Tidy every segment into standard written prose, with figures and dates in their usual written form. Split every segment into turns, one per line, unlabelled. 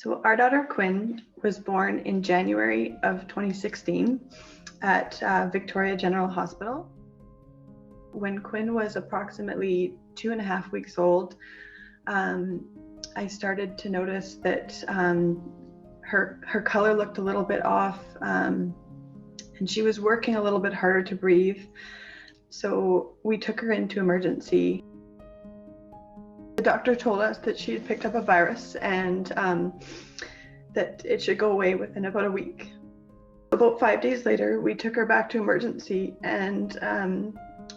So our daughter Quinn was born in January of 2016 at Victoria General Hospital. When Quinn was approximately 2.5 weeks old, I started to notice that her color looked a little bit off, and she was working a little bit harder to breathe. So we took her into emergency. The doctor told us that she had picked up a virus and that it should go away within about a week. About 5 days later, we took her back to emergency, and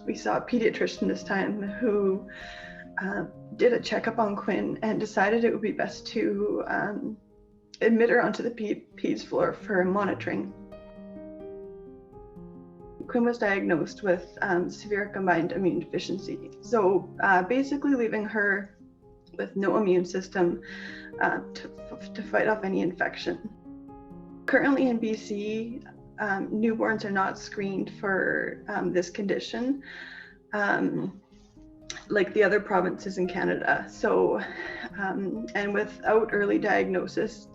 we saw a pediatrician this time who did a checkup on Quinn and decided it would be best to admit her onto the peds floor for monitoring. Quinn was diagnosed with severe combined immune deficiency. So basically leaving her with no immune system to fight off any infection. Currently in BC, newborns are not screened for this condition like the other provinces in Canada. So, and without early diagnosis,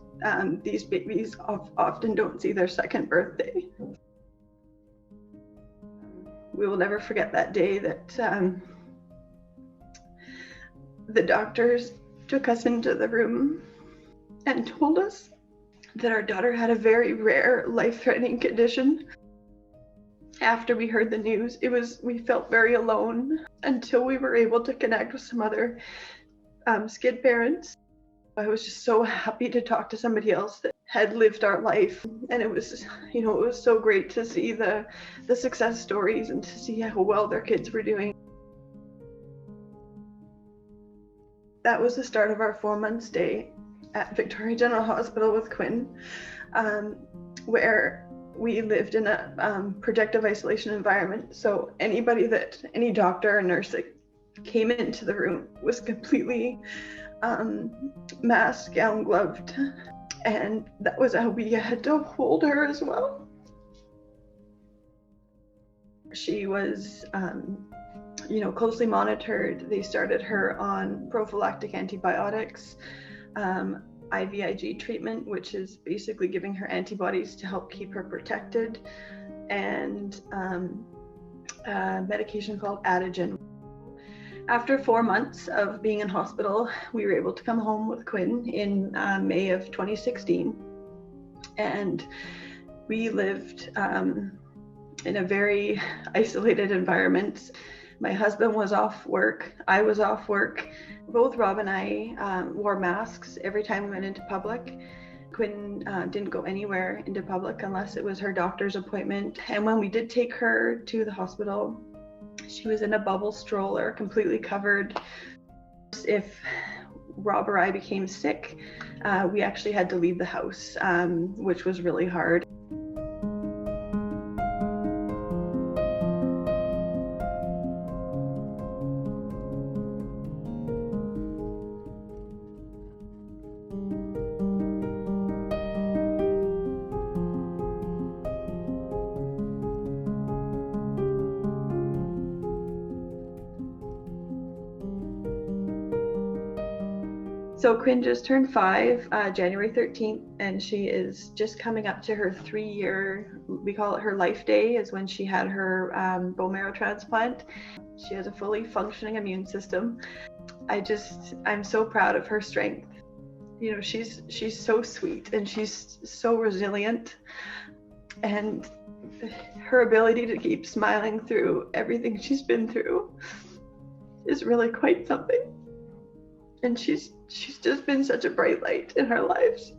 these babies often don't see their second birthday. We will never forget that day that the doctors took us into the room and told us that our daughter had a very rare, life-threatening condition. After we heard the news, we felt very alone until we were able to connect with some other SCID parents. I was just so happy to talk to somebody else that had lived our life, and it was so great to see the success stories and to see how well their kids were doing. That was the start of our 4-month stay at Victoria General Hospital with Quinn, where we lived in a protective isolation environment. So any doctor or nurse that came into the room was completely masked, gown gloved, and that was how we had to hold her as well. She was closely monitored. They started her on prophylactic antibiotics, IVIG treatment, which is basically giving her antibodies to help keep her protected, and a medication called Atigen. After 4 months of being in hospital, we were able to come home with Quinn in May of 2016, and we lived in a very isolated environment. My husband was off work, I was off work. Both Rob and I wore masks every time we went into public. Quinn didn't go anywhere into public unless it was her doctor's appointment. And when we did take her to the hospital, she was in a bubble stroller, completely covered. If Rob or I became sick, we actually had to leave the house, which was really hard. So Quinn just turned 5, January 13th, and she is just coming up to her 3-year, we call it her life day, is when she had her bone marrow transplant. She has a fully functioning immune system. I'm so proud of her strength. You know, she's so sweet and she's so resilient, and her ability to keep smiling through everything she's been through is really quite something. And she's just been such a bright light in our lives.